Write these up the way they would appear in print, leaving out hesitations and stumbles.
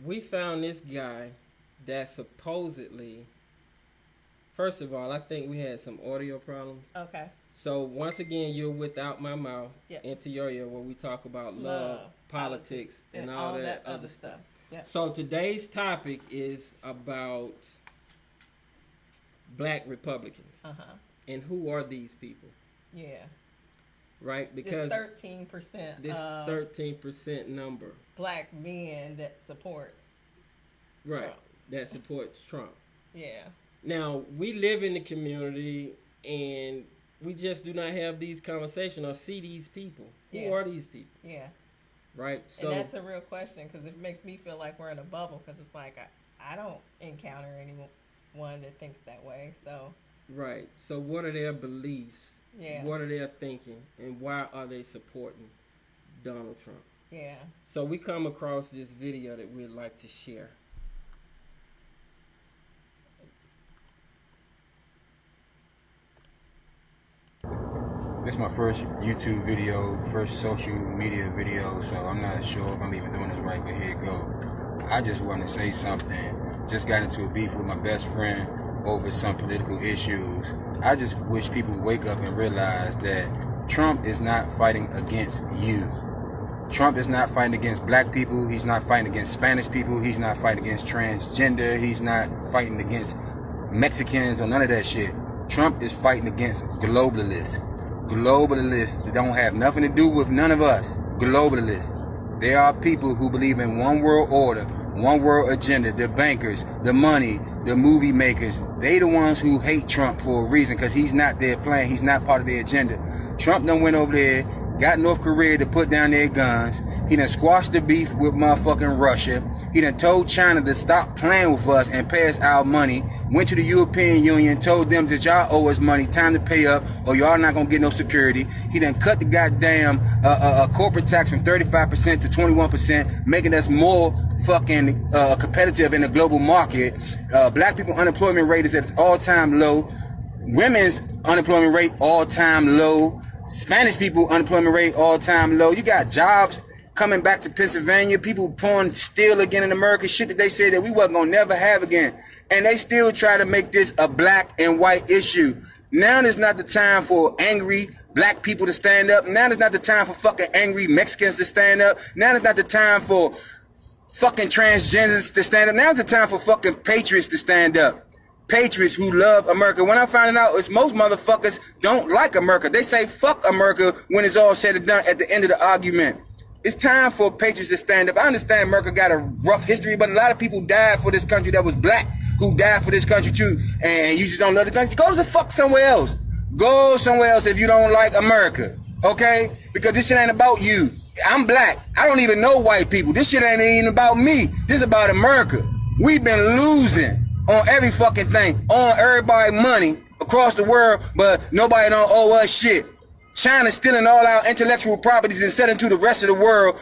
we found this guy that supposedly, first of all, I think we had some audio problems. Okay. So once again, you're without my mouth Yep. into your ear, where we talk about love, politics, and all that other stuff. Yep. So today's topic is about black Republicans. And who are these people? Yeah. Right? Because this 13%. This 13% number. Black men that support. Right. Trump. That supports Trump. Yeah. Now, we live in the community and we just do not have these conversations or see these people. Who are these people? Yeah. Right? So, and that's a real question, because it makes me feel like we're in a bubble, because it's like I don't encounter anyone that thinks that way. So. Right. So what are their beliefs? Yeah. What are they thinking? And why are they supporting Donald Trump? Yeah. So we come across this video that we'd like to share. This is my first YouTube video, first social media video, so I'm not sure if I'm even doing this right, but here you go. I just want to say something. Just got into a beef with my best friend over some political issues. I just wish people wake up and realize that Trump is not fighting against you. Trump is not fighting against black people. He's not fighting against Spanish people. He's not fighting against transgender. He's not fighting against Mexicans or none of that shit. Trump is fighting against globalists. Globalists that don't have nothing to do with none of us. Globalists. They are people who believe in one world order, one world agenda. The bankers, the money, the movie makers. They the ones who hate Trump for a reason, because he's not their plan. He's not part of their agenda. Trump done went over there, got North Korea to put down their guns. He done squashed the beef with motherfucking Russia. He done told China to stop playing with us and pay us our money. Went to the European Union, told them that y'all owe us money, time to pay up, or y'all not gonna get no security. He done cut the goddamn corporate tax from 35% to 21%, making us more fucking competitive in the global market. Black people unemployment rate is at its all-time low. Women's unemployment rate all-time low. Spanish people unemployment rate all-time low. You got jobs coming back to Pennsylvania, people pouring steel again in America, shit that they said that we wasn't gonna never have again. And they still try to make this a black and white issue. Now is not the time for angry black people to stand up. Now is not the time for fucking angry Mexicans to stand up. Now is not the time for fucking transgenders to stand up. Now is the time for fucking patriots to stand up. Patriots who love America. When I found out, it's most motherfuckers don't like America. They say fuck America when it's all said and done at the end of the argument. It's time for patriots to stand up. I understand America got a rough history, but a lot of people died for this country that was black, who died for this country too. And you just don't love the country. Go the fuck somewhere else. Go somewhere else if you don't like America. Okay? Because this shit ain't about you. I'm black. I don't even know white people. This shit ain't even about me. This is about America. We've been losing on every fucking thing, on everybody money across the world, but nobody don't owe us shit. China stealing all our intellectual properties and selling to the rest of the world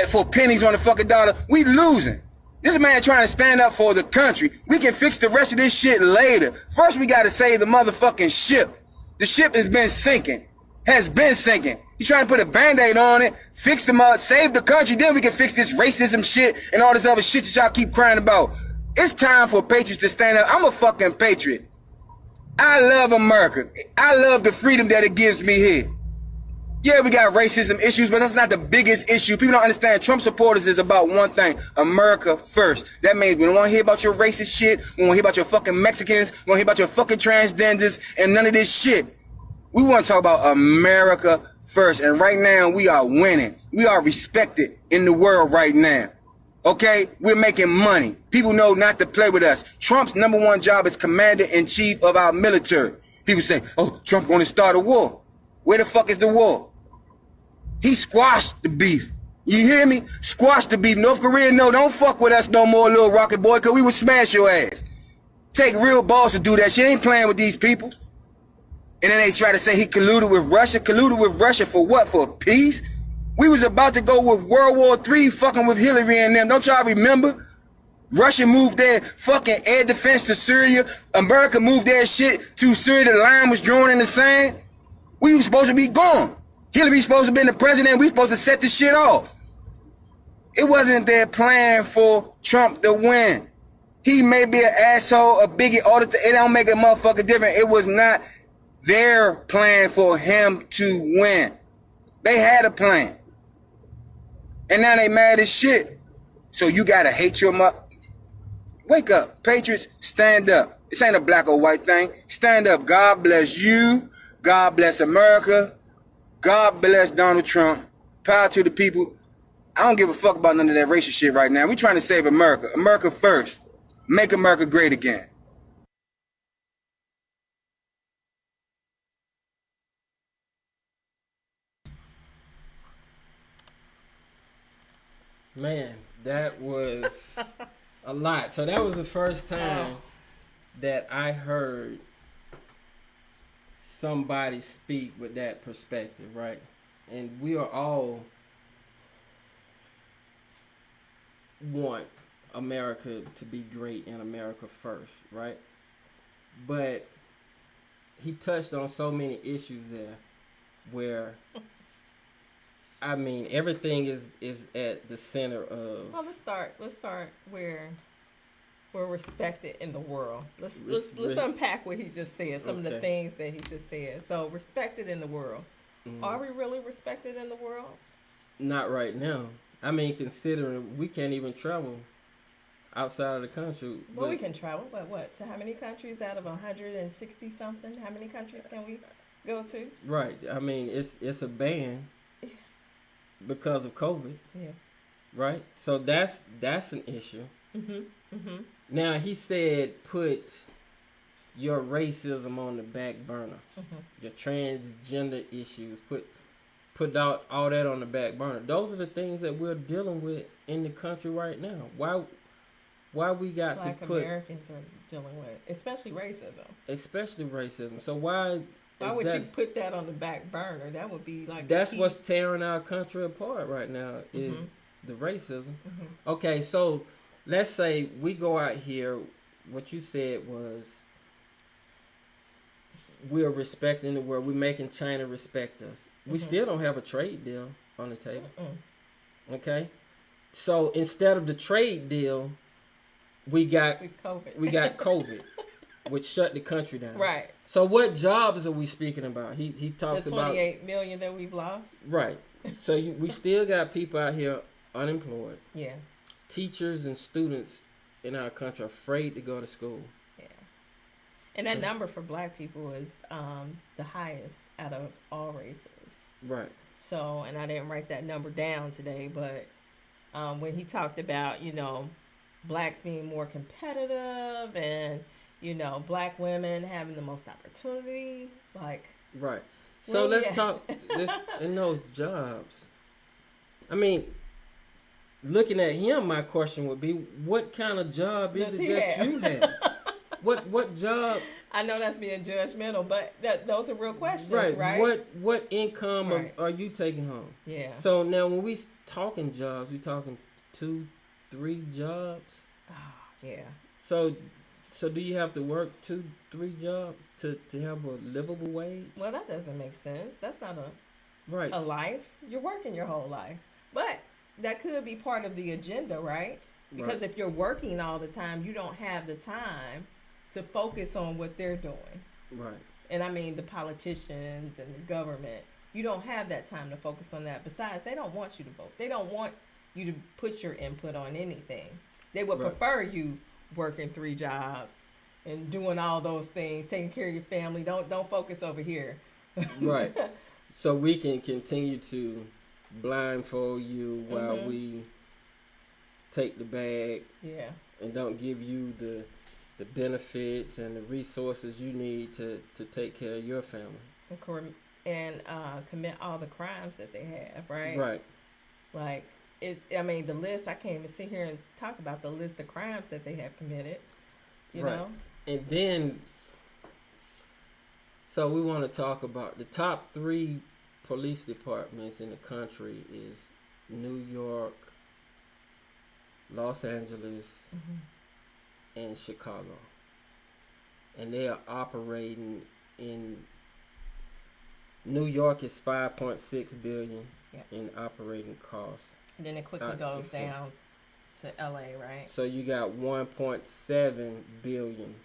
for pennies on the fucking dollar. We losing. This man trying to stand up for the country. We can fix the rest of this shit later. First, we got to save the motherfucking ship. The ship has been sinking. Has been sinking. You trying to put a band-aid on it, fix them up, save the country, then we can fix this racism shit and all this other shit that y'all keep crying about. It's time for patriots to stand up. I'm a fucking patriot. I love America. I love the freedom that it gives me here. Yeah, we got racism issues, but that's not the biggest issue. People don't understand. Trump supporters is about one thing: America first. That means we don't want to hear about your racist shit. We don't want to hear about your fucking Mexicans. We don't want to hear about your fucking transgenders and none of this shit. We want to talk about America first. And right now, we are winning. We are respected in the world right now. Okay? We're making money. People know not to play with us. Trump's #1 job is commander-in-chief of our military. People say, oh, Trump going to start a war. Where the fuck is the war? He squashed the beef. You hear me? Squash the beef. North Korea, no, don't fuck with us no more, little rocket boy, because we would smash your ass. Take real balls to do that shit. Ain't playing with these people. And then they try to say he colluded with Russia. Colluded with Russia for what? For peace? We was about to go with World War III fucking with Hillary and them. Don't y'all remember? Russia moved their fucking air defense to Syria. America moved their shit to Syria. The line was drawn in the sand. We were supposed to be gone. Hillary's supposed to be the president. We supposed to set this shit off. It wasn't their plan for Trump to win. He may be an asshole, a bigot, all the it don't make a motherfucker different. It was not their plan for him to win. They had a plan. And now they mad as shit. So you gotta hate your mother. Wake up. Patriots, stand up. This ain't a black or white thing. Stand up. God bless you. God bless America. God bless Donald Trump. Power to the people. I don't give a fuck about none of that racist shit right now. We trying to save America. America first. Make America great again. Man, that was a lot. So that was the first time that I heard somebody speak with that perspective, right? And we are all want America to be great and America first, right? But he touched on so many issues there where I mean everything is at the center of Well, let's start where we're respected in the world. Let's unpack what he just said. Some of the things that he just said. So respected in the world. Mm-hmm. Are we really respected in the world? Not right now. I mean, considering we can't even travel outside of the country. Well, we can travel, but what? To how many countries out of 160 something? How many countries can we go to? Right. I mean, it's a ban because of COVID. Yeah. Right. So that's an issue. Mm-hmm. Mm-hmm. Now he said, put your racism on the back burner. Mm-hmm. Your transgender issues, put out all that on the back burner. Those are the things that we're dealing with in the country right now. Why we got Black to put Americans are dealing with, especially racism. So why would you put that on the back burner? That would be like that's what's tearing our country apart right now is mm-hmm. the racism. Mm-hmm. Okay, so let's say we go out here. What you said was we're respecting the world. We're making China respect us. We mm-hmm. still don't have a trade deal on the table. Mm-mm. Okay, so instead of the trade deal, we got COVID, which shut the country down. Right. So what jobs are we speaking about? He talks the 28 about 28 million that we've lost. Right. So we still got people out here unemployed. Yeah. Teachers and students in our country are afraid to go to school. Yeah. And that number for black people is the highest out of all races. Right. So, and I didn't write that number down today, but when he talked about, blacks being more competitive and, black women having the most opportunity, like. Right. So let's talk this in those jobs. I mean, looking at him, my question would be, what kind of job is it that you have? What job? I know that's being judgmental, but those are real questions, right? What income are you taking home? Yeah. So now when we talking jobs, we talking 2-3 jobs? Oh, yeah. So do you have to work 2-3 jobs to have a livable wage? Well, that doesn't make sense. That's not a life. You're working your whole life. But that could be part of the agenda, right? Because if you're working all the time, you don't have the time to focus on what they're doing. Right. And I mean the politicians and the government, you don't have that time to focus on that. Besides, they don't want you to vote. They don't want you to put your input on anything. They would prefer you working 3 jobs and doing all those things, taking care of your family. Don't focus over here. Right. So we can continue to blindfold you while mm-hmm. we take the bag. Yeah. And don't give you the benefits and the resources you need to take care of your family. And commit all the crimes that they have, right? Right. Like, the list, I can't even sit here and talk about the list of crimes that they have committed, you know? And then, so we want to talk about the top 3 police departments in the country is New York, Los Angeles, mm-hmm. and Chicago. And they are operating in New York is $5.6 billion in operating costs. And then it quickly Alright, goes explain. down to LA, right? So you got 1.7 billion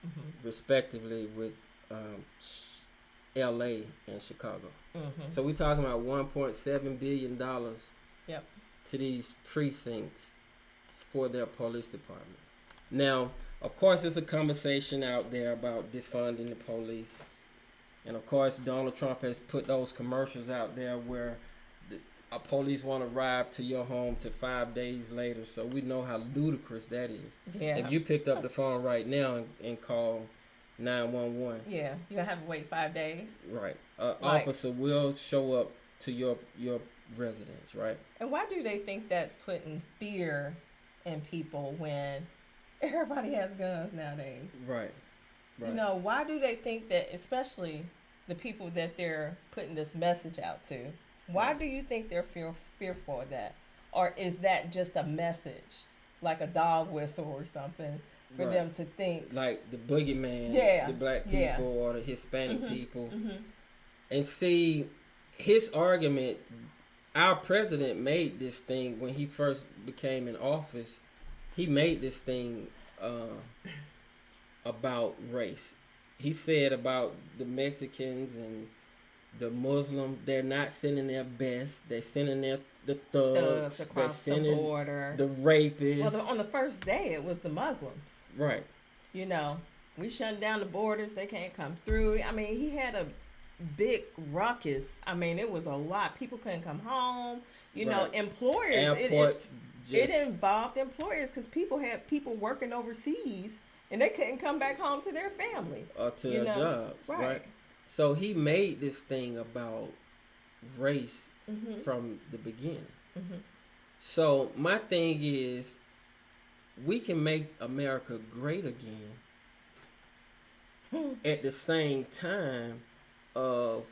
Mm-hmm. respectively with LA and Chicago. Mm-hmm. So we're talking about $1.7 billion Yep. to these precincts for their police department. Now, of course, there's a conversation out there about defunding the police. And of course, Donald Trump has put those commercials out there where a police want to arrive to your home to 5 days later. So we know how ludicrous that is. Yeah. If you picked up the phone right now and called 911, Yeah. You have to wait 5 days. right, Like- officer will show up to your residence, right? And why do they think that's putting fear in people when everybody has guns nowadays? Right. Right. You know, why do they think that, especially the people that they're putting this message out to, why Right. do you think they're fearful of that? Or is that just a message, like a dog whistle or something, for Right. them to think? Like the boogeyman, Yeah, the black people yeah. or the Hispanic Mhm, people. Mm-hmm. And see, his argument, our president made this thing when he first became in office. He made this thing about race. He said about the Mexicans and the Muslim, they're not sending their best. They're sending the thugs. They're Across the sending border. the rapists. Well, on the first day, it was the Muslims. right. You know, we shut down the borders. They can't come through. I mean, he had a big ruckus. I mean, it was a lot. People couldn't come home. You know, Right. employers. Airports. It involved employers because people had people working overseas and they couldn't come back home to their family. To you their know, jobs, right. right. So he made this thing about race Mm-hmm. from the beginning. Mm-hmm. So my thing is, we can make America great again at the same time of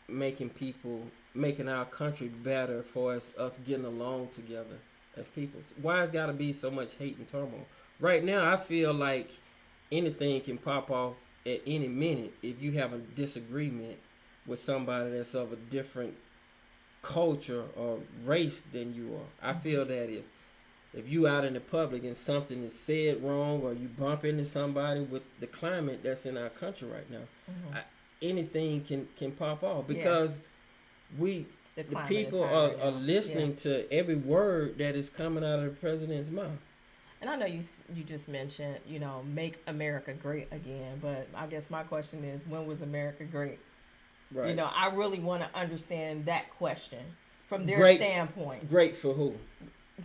making our country better for us getting along together as people. Why it's got to be so much hate and turmoil? Right now, I feel like anything can pop off at any minute if you have a disagreement with somebody that's of a different culture or race than you are. I feel that if you out in the public and something is said wrong or you bump into somebody with the climate that's in our country right now, Mm-hmm. anything can pop off because the climate people is high are right now. listening to every word that is coming out of the president's mouth. And I know you just mentioned, you know, make America great again, but I guess my question is, when was America great? Right. You know, I really want to understand that question from their Great. standpoint. Great for who?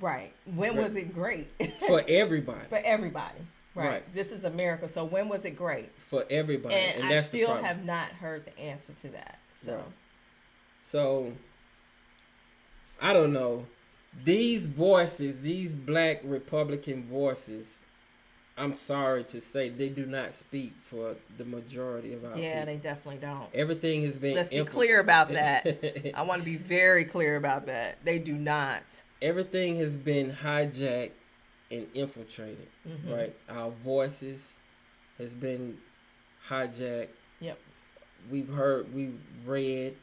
Right. When Great. was it great? For everybody. For everybody. Right. Right. This is America. So when was it great? For everybody. And I that's the still problem. have not heard the answer to that. So, Right. So, I don't know. These voices, these black Republican voices, I'm sorry to say, they do not speak for the majority of our yeah, people. they definitely don't. Everything has been... Let's be clear about that. I want to be very clear about that. They do not. Everything has been hijacked and infiltrated, Mhm. right? Our voices has been hijacked. Yep. We've read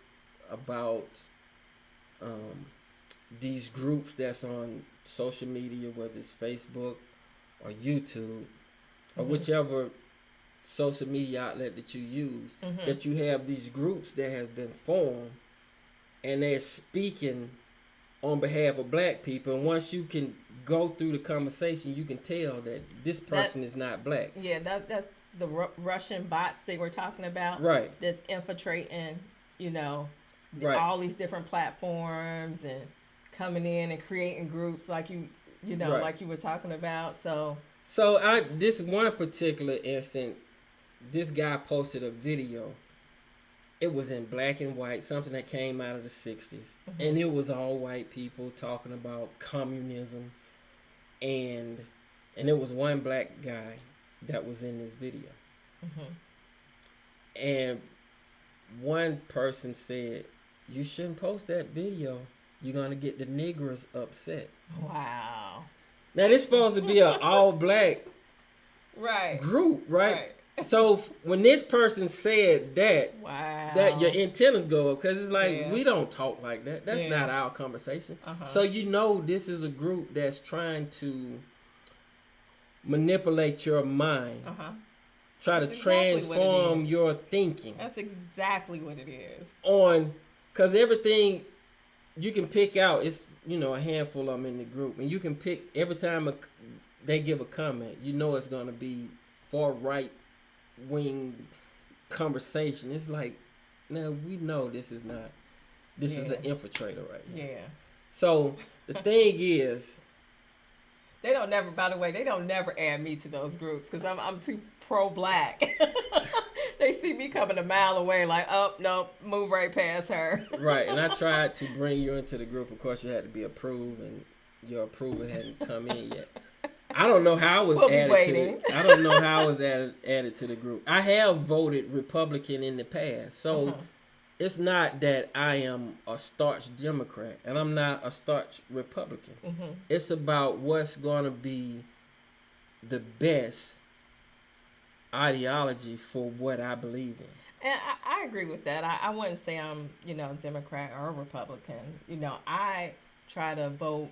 about these groups that's on social media, whether it's Facebook or YouTube or Mhm. whichever social media outlet that you use, Mhm. that you have these groups that have been formed and they're speaking on behalf of black people. And once you can go through the conversation, you can tell that this person is not black. Yeah, that's the Russian bots they were talking about. Right. That's infiltrating, you know, Right. all these different platforms and coming in and creating groups like you know, Right. like you were talking about. So, So this one particular instant, this guy posted a video. It was in black and white, something that came out of the 60s. Mhm. And it was all white people talking about communism. And it was one black guy that was in this video. mhm. And one person said, "You shouldn't post that video. You're going to get the niggers upset." Wow. Now, this supposed to be an all black Right. group, right? Right. So when this person said that, Wow. that your antennas go up because it's like Yeah. we don't talk like that. That's Yeah. not our conversation. Uh-huh. So this is a group that's trying to manipulate your mind, try That's to exactly what it transform is. your thinking That's exactly what it is. because everything you can pick out is a handful of them in the group, and you can pick every time they give a comment, it's going to be far right wing conversation. It's like, now we know this is not. This is an infiltrator right here. Yeah. So the thing is, They don't never. By the way, they don't never add me to those groups because I'm too pro-black. They see me coming a mile away, like, oh nope, move right past her. right? And I tried to bring you into the group. Of course, you had to be approved, and your approval hadn't come in yet. I don't know how I was We'll be added waiting. to. I don't know how I was added to the group. I have voted Republican in the past, so it's not that I am a staunch Democrat and I'm not a staunch Republican. It's about what's going to be the best ideology for what I believe in. And I agree with that. I wouldn't say I'm, Democrat or Republican. I try to vote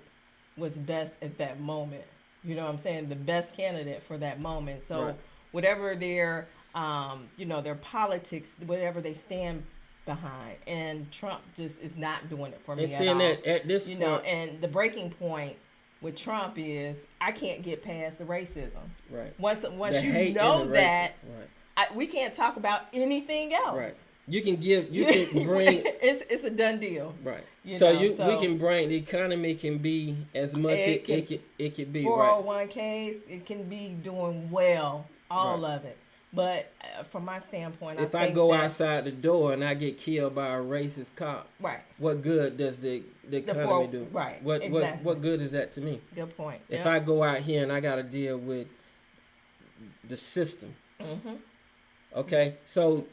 what's best at that moment. You know what I'm saying? The best candidate for that moment. So Right. whatever their, their politics, whatever they stand behind. And Trump just is not doing it for me And at seeing all. that at this You point, know, and the breaking point with Trump is I can't get past the racism. right? Once The you hate know and the that, racism, right? we can't talk about anything else. Right. You can bring it's a done deal. right. You So know, we so- can bring the economy can be as much It it could be right. 401ks, it can be doing well, all Right. of it. But from my standpoint, If I I think go that, outside the door and I get killed by a racist cop, right, what good does the economy do? right, What exactly. what good is that to me? Good point. If I go out here and I got to deal with the system, okay, so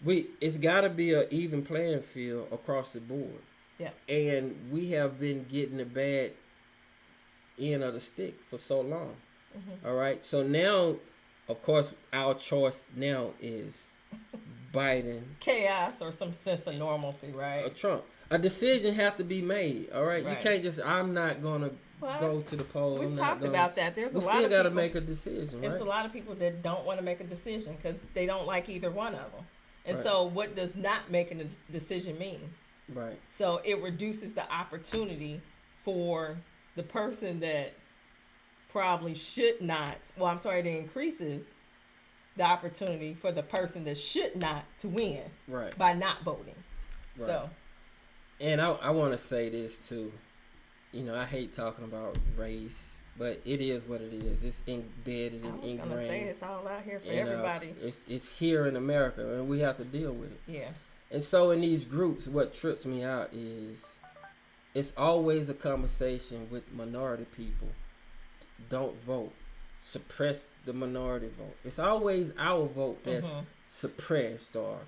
it's got to be an even playing field across the board. Yeah. And we have been getting the bad end of the stick for so long. All right, so now, of course, our choice now is Biden chaos or some sense of normalcy, right? or Trump. A decision have to be made. All right, Right. you can't just I'm not gonna Well, go to the polls. We've I'm not talked gonna, about that. There's We a lot still of got to people, make a decision, right? It's a lot of people that don't want to make a decision because they don't like either one of them. And Right. so, what does not making a decision mean? Right. So it reduces the opportunity for the person that probably should not. Well, I'm sorry, it increases the opportunity for the person that should not to win Right. by not voting. Right. So And I want to say this too. I hate talking about race, but it is what it is. It's embedded I and was gonna say ingrained. it's all out here for And, everybody. it's here in America, and we have to deal with it. Yeah. And so in these groups, what trips me out is it's always a conversation with minority people. Don't vote. Suppress the minority vote. It's always our vote that's suppressed or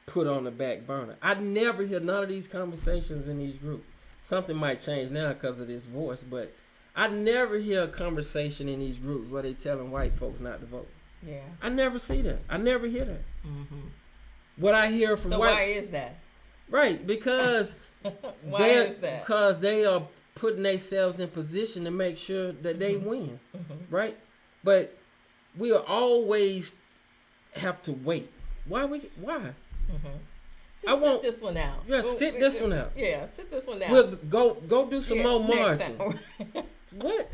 put on the back burner. I never hear none of these conversations in these groups. Something might change now because of this voice, but I never hear a conversation in these groups where they telling white folks not to vote. Yeah. I never see that. I never hear that. What I hear from So white, why is that? right? Because Why is that? Because they are putting themselves in position to make sure that they win, right? But we are always have to wait. Why? Just I won't- sit this one out. Yeah, sit this one out. Yeah, sit this one out. We'll go do some Yeah, more next marching. time. What?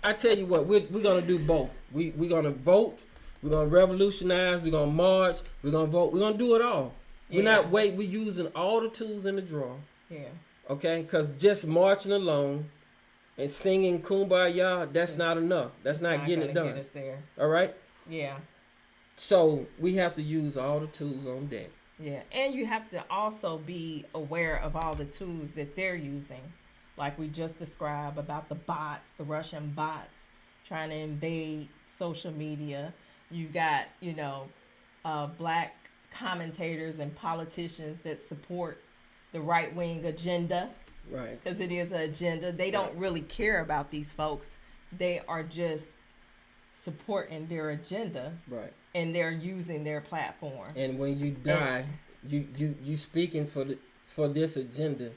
I tell you what, we're gonna do both. We're gonna vote. We're gonna revolutionize. We're gonna march. We're gonna vote. We're gonna do it all. We're Yeah. not wait. We're using all the tools in the drawer. Yeah. Okay, because just marching alone and singing "Kumbaya" that's not enough. That's not getting it gonna done. Get us there. All right. Yeah. So we have to use all the tools on deck. Yeah, and you have to also be aware of all the tools that they're using, like we just described about the bots, the Russian bots trying to invade social media. You've got, black commentators and politicians that support the right wing agenda, Right. because it is an agenda. They don't Right. really care about these folks. They are just supporting their agenda, Right. and they're using their platform. And when you die, you speaking for this agenda,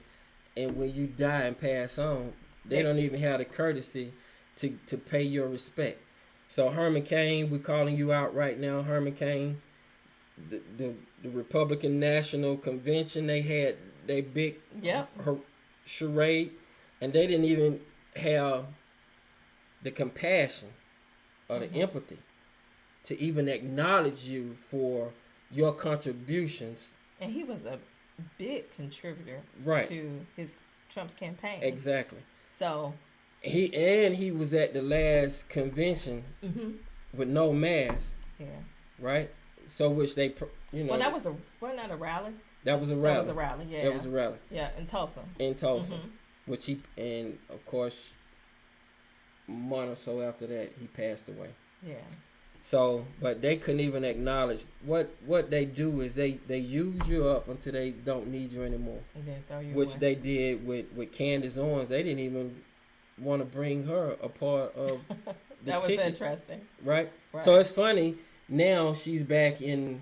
and when you die and pass on, they don't even have the courtesy to pay your respect. So Herman Cain, we're calling you out right now, Herman Cain. The Republican National Convention, they had their big charade, and they didn't even have the compassion or the empathy to even acknowledge you for your contributions. And he was a big contributor to Trump's campaign. Exactly. So he was at the last convention with no mask. Yeah. Right. So which they, Well, wasn't that a rally? That was a rally. That was a rally. Yeah. That was a rally. Yeah, in Tulsa. Which and of course, a month or so after that, he passed away. Yeah. So, but they couldn't even acknowledge what they do is they use you up until they don't need you anymore. And then throw you which away. They did with Candace Owens. They didn't even want to bring her a part of the that was ticket, interesting. right? So it's funny now she's back in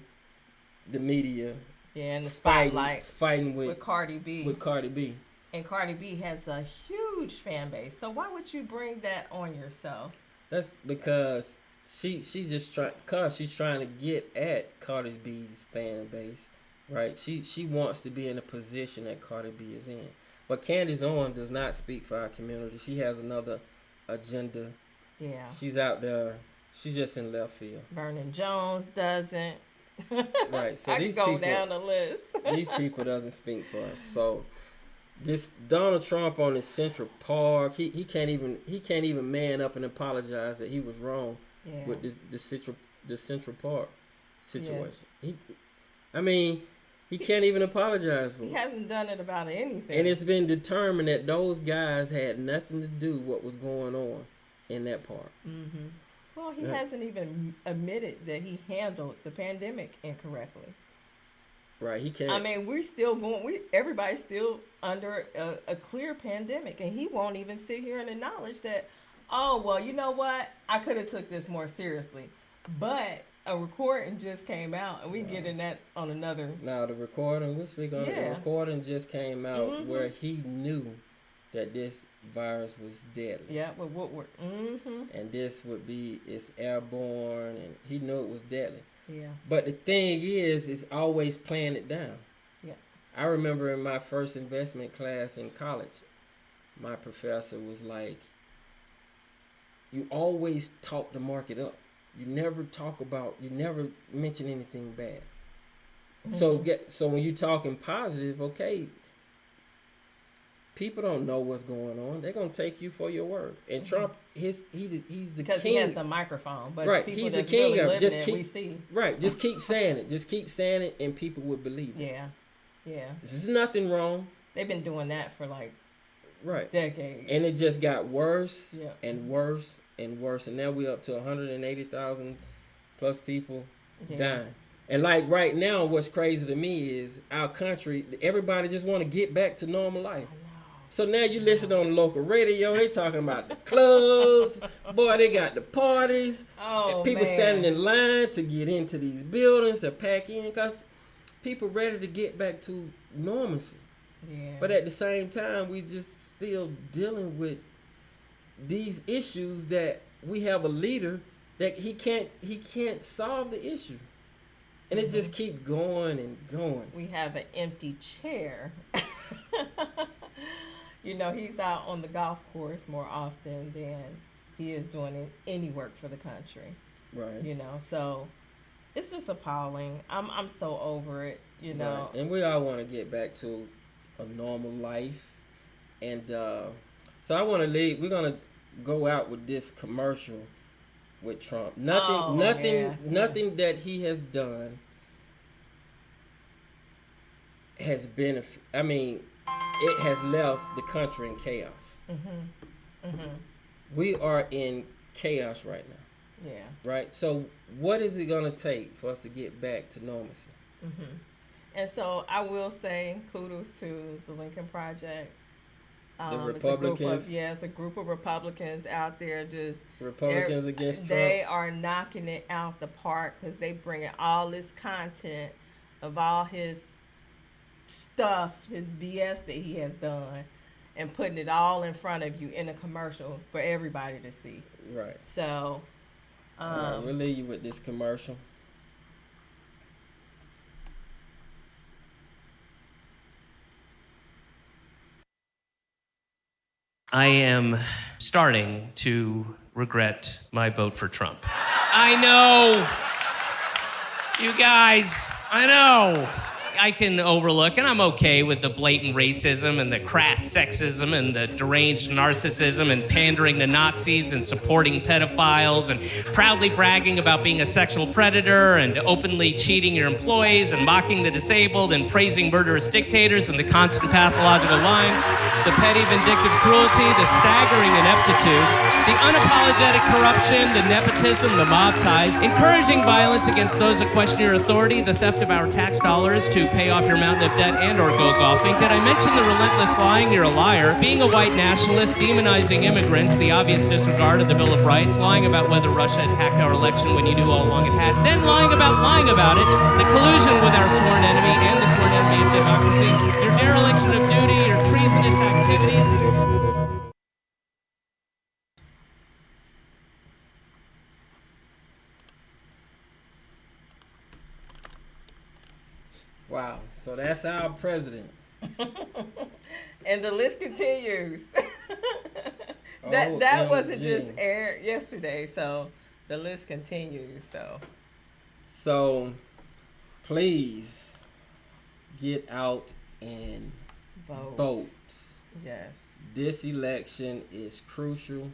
the media. Yeah, in the spotlight, fighting with Cardi B. With Cardi B. And Cardi B has a huge fan base. So why would you bring that on yourself? That's because she's trying to get at Cardi B's fan base, right? She wants to be in a position that Cardi B is in. But Candace Owens does not speak for our community. She has another agenda. Yeah. She's out there. She's just in left field. Vernon Jones doesn't. Right. So I these can go people, down the list. These people doesn't speak for us. So this Donald Trump on his Central Park, he can't even man up and apologize that he was wrong with the Central Park situation. Yeah. He can't even apologize for it. He hasn't done it about anything. And it's been determined that those guys had nothing to do with what was going on in that park. Mm-hmm. Well, he hasn't even admitted that he handled the pandemic incorrectly. Right, he can't. We're still going. Everybody's still under a clear pandemic, and he won't even sit here and acknowledge that. Oh well, you know what? I could have took this more seriously, but a recording just came out, and we get in that on another. Now the recording. We'll speak on it. The recording just came out where he knew that this virus was deadly. Yeah, with Woodward. And this it's airborne, and he knew it was deadly. Yeah. But the thing is always playing it down. Yeah. I remember in my first investment class in college, my professor was like, you always talk the market up. You never mention anything bad. So when you're talking positive, okay, people don't know what's going on. They're gonna take you for your word. And Trump, he's the because king. He has the microphone, but right, people he's the that's king really of living just it, keep we see. Right, just keep saying it. Just keep saying it, and people would believe it. Yeah. This is nothing wrong. They've been doing that for like right decades, and it just got worse and worse and worse, and now we're up to 180,000 plus people dying. And like right now, what's crazy to me is our country. Everybody just want to get back to normal life. So now you listen on the local radio, they talking about the clubs. Boy, they got the parties. People standing in line to get into these buildings to pack in because people ready to get back to normalcy. Yeah. But at the same time, we just still dealing with these issues that we have a leader that he can't solve the issues. And it just keep going and going. We have an empty chair. He's out on the golf course more often than he is doing any work for the country. Right. So it's just appalling. I'm so over it, Right. And we all want to get back to a normal life. And so I want to leave. We're going to go out with this commercial with Trump. Nothing that he has done has been, it has left the country in chaos. We are in chaos right now. Yeah. Right? So what is it going to take for us to get back to normalcy? And so I will say kudos to the Lincoln Project Republicans. It's a group of Republicans out there just Republicans against Trump. They are knocking it out the park because they bringing all this content of all his stuff, his BS that he has done, and putting it all in front of you in a commercial for everybody to see. Right. So, all right, we'll leave you with this commercial. I am starting to regret my vote for Trump. I know. You guys, I know. I can overlook, and I'm okay with the blatant racism and the crass sexism and the deranged narcissism and pandering to Nazis and supporting pedophiles and proudly bragging about being a sexual predator and openly cheating your employees and mocking the disabled and praising murderous dictators and the constant pathological lying, the petty vindictive cruelty, the staggering ineptitude, the unapologetic corruption, the nepotism, the mob ties, encouraging violence against those that question your authority, the theft of our tax dollars to pay off your mountain of debt and or go golfing. Did I mention the relentless lying? You're a liar. Being a white nationalist, demonizing immigrants, the obvious disregard of the Bill of Rights, lying about whether Russia had hacked our election when you knew all along it had, then lying about it, the collusion with our sworn enemy and the sworn enemy of democracy, your dereliction of duty, your treasonous activities. Wow. So that's our president. and the list continues. that wasn't just aired yesterday, so the list continues. So please get out and vote. Yes. This election is crucial.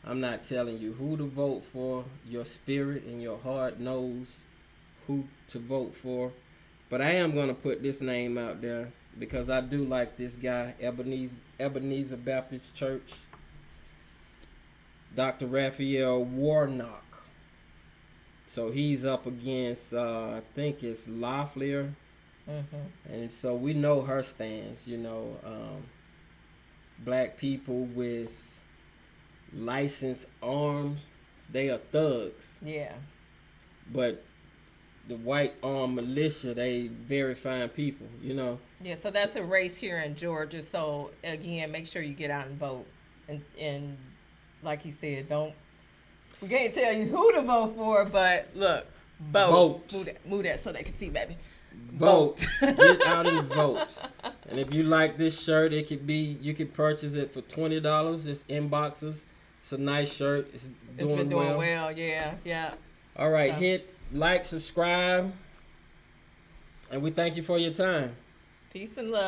I'm not telling you who to vote for. Your spirit and your heart knows who to vote for. But I am going to put this name out there because I do like this guy, Ebenezer Baptist Church, Dr. Raphael Warnock. So he's up against, I think it's Loeffler. Mm-hmm. And so we know her stance, black people with licensed arms, they are thugs. Yeah. But the white armed militia, they very fine people, Yeah, so that's a race here in Georgia. So again, make sure you get out and vote. And like you said, we can't tell you who to vote for, but look, vote. Move that so they can see, baby. Vote. Get out and vote. And if you like this shirt, you could purchase it for $20. Just inbox us. It's a nice shirt. It's been doing well. Yeah. All right, hit like, subscribe, and we thank you for your time. Peace and love.